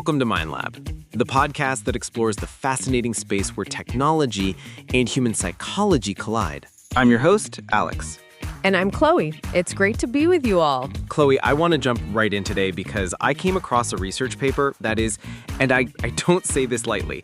Welcome to Mind Lab, the podcast that explores the fascinating space where technology and human psychology collide. I'm your host, Alex. And I'm Chloe. It's great to be with you all. Chloe, I want to jump right in today because I came across a research paper that is, and I don't say this lightly,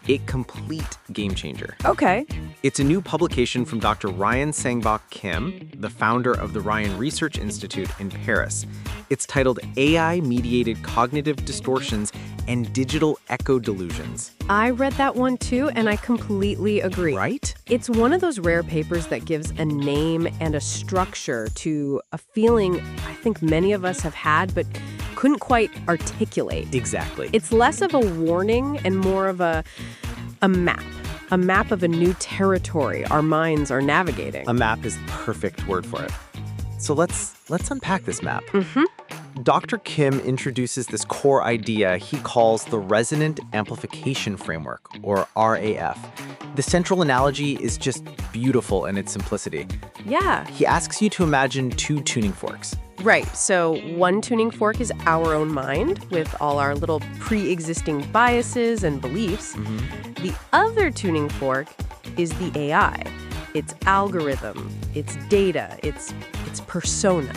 a complete game changer. Okay. It's a new publication from Dr. Ryan Sang-Bok Kim, the founder of the Ryan Research Institute in Paris. It's titled AI-Mediated Cognitive Distortions and Digital Echo Delusions. I read that one too, and I completely agree. Right? It's one of those rare papers that gives a name and a structure to a feeling I think many of us have had, but couldn't quite articulate. Exactly. It's less of a warning and more of a map of a new territory our minds are navigating. A map is the perfect word for it. So let's unpack this map. Dr. Kim introduces this core idea he calls the Resonant Amplification Framework, or RAF. The central analogy is just beautiful in its simplicity. Yeah. He asks you to imagine two tuning forks. Right. So one tuning fork is our own mind with all our little pre-existing biases and beliefs. The other tuning fork is the AI. Its algorithm, its data, its persona.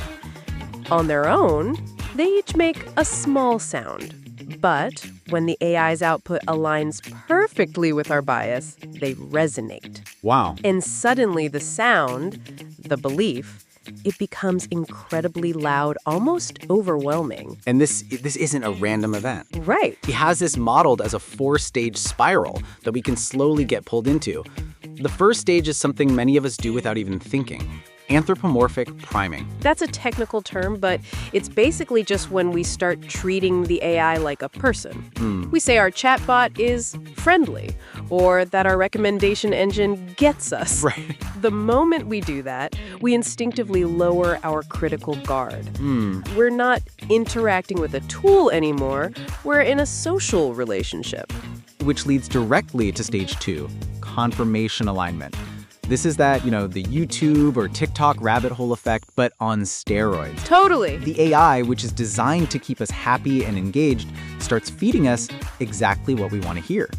On their own, they each make a small sound. But when the AI's output aligns perfectly with our bias, they resonate. Wow. And suddenly the sound, the belief, it becomes incredibly loud, almost overwhelming. And this isn't a random event. Right. He has this modeled as a 4-stage spiral that we can slowly get pulled into. The first stage is something many of us do without even thinking. Anthropomorphic priming. That's a technical term, but it's basically just when we start treating the AI like a person. We say our chatbot is friendly, or that our recommendation engine gets us. Right. The moment we do that, we instinctively lower our critical guard. We're not interacting with a tool anymore, we're in a social relationship. Which leads directly to stage 2, confirmation alignment. This is that, the YouTube or TikTok rabbit hole effect, but on steroids. Totally. The AI, which is designed to keep us happy and engaged, starts feeding us exactly what we want to hear.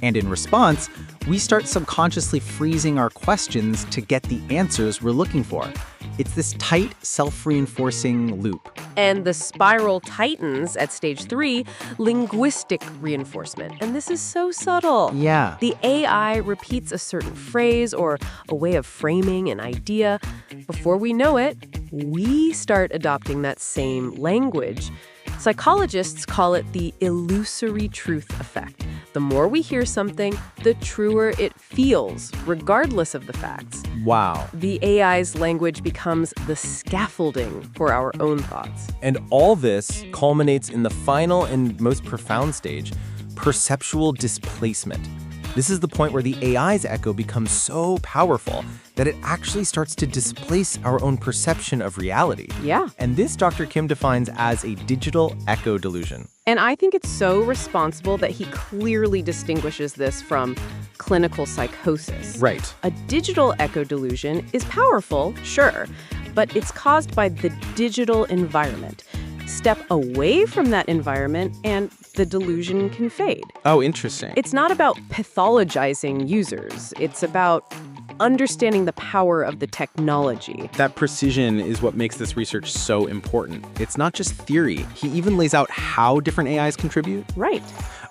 And in response, we start subconsciously freezing our questions to get the answers we're looking for. It's this tight, self-reinforcing loop. And the spiral tightens at stage 3, linguistic reinforcement. And this is so subtle. Yeah. The AI repeats a certain phrase or a way of framing an idea. Before we know it, we start adopting that same language. Psychologists call it the illusory truth effect. The more we hear something, the truer it feels, regardless of the facts. Wow. The AI's language becomes the scaffolding for our own thoughts. And all this culminates in the final and most profound stage, perceptual displacement. This is the point where the AI's echo becomes so powerful that it actually starts to displace our own perception of reality. Yeah. And this Dr. Kim defines as a digital echo delusion. And I think it's so responsible that he clearly distinguishes this from clinical psychosis. Right. A digital echo delusion is powerful, sure, but it's caused by the digital environment. Step away from that environment and the delusion can fade. Oh, interesting. It's not about pathologizing users. It's about understanding the power of the technology. That precision is what makes this research so important. It's not just theory. He even lays out how different AIs contribute. Right.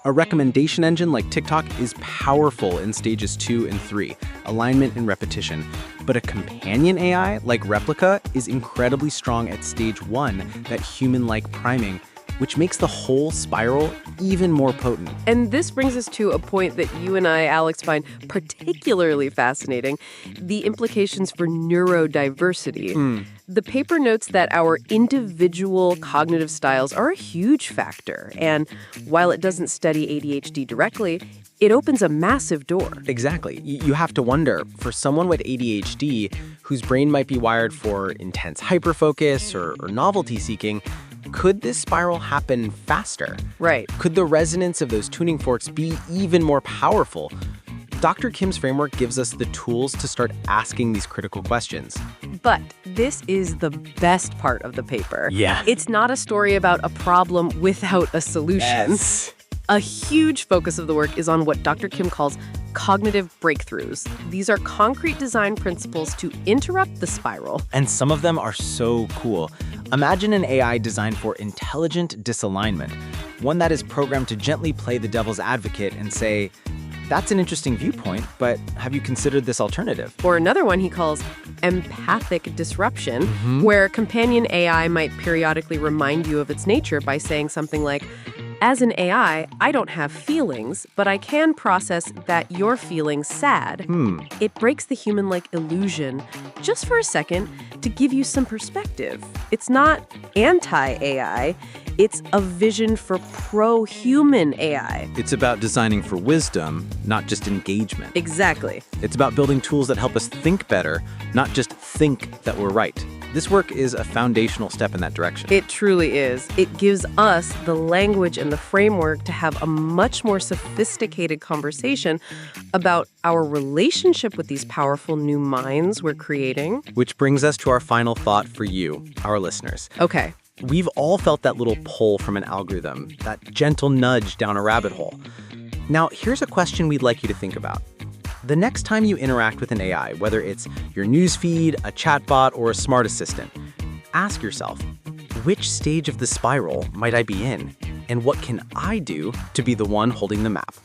A recommendation engine like TikTok is powerful in stages 2 and 3, alignment and repetition. But a companion AI like Replica is incredibly strong at stage 1, that human-like priming, which makes the whole spiral even more potent. And this brings us to a point that you and I, Alex, find particularly fascinating, the implications for neurodiversity. The paper notes that our individual cognitive styles are a huge factor. And while it doesn't study ADHD directly, it opens a massive door. Exactly. You have to wonder, for someone with ADHD, whose brain might be wired for intense hyperfocus or novelty seeking, could this spiral happen faster? Right. Could the resonance of those tuning forks be even more powerful? Dr. Kim's framework gives us the tools to start asking these critical questions. But This is the best part of the paper. Yeah. It's not a story about a problem without a solution. Yes. A huge focus of the work is on what Dr. Kim calls cognitive breakthroughs. These are concrete design principles to interrupt the spiral. And some of them are so cool. Imagine an AI designed for intelligent disalignment, one that is programmed to gently play the devil's advocate and say, that's an interesting viewpoint, but have you considered this alternative? Or another one he calls empathic disruption, where companion AI might periodically remind you of its nature by saying something like, as an AI, I don't have feelings, but I can process that you're feeling sad. It breaks the human-like illusion just for a second to give you some perspective. It's not anti-AI, it's a vision for pro-human AI. It's about designing for wisdom, not just engagement. Exactly. It's about building tools that help us think better, not just think that we're right. This work is a foundational step in that direction. It truly is. It gives us the language and the framework to have a much more sophisticated conversation about our relationship with these powerful new minds we're creating. Which brings us to our final thought for you, our listeners. Okay. We've all felt that little pull from an algorithm, that gentle nudge down a rabbit hole. Now, here's a question we'd like you to think about. The next time you interact with an AI, whether it's your newsfeed, a chatbot, or a smart assistant, ask yourself, which stage of the spiral might I be in? And what can I do to be the one holding the map?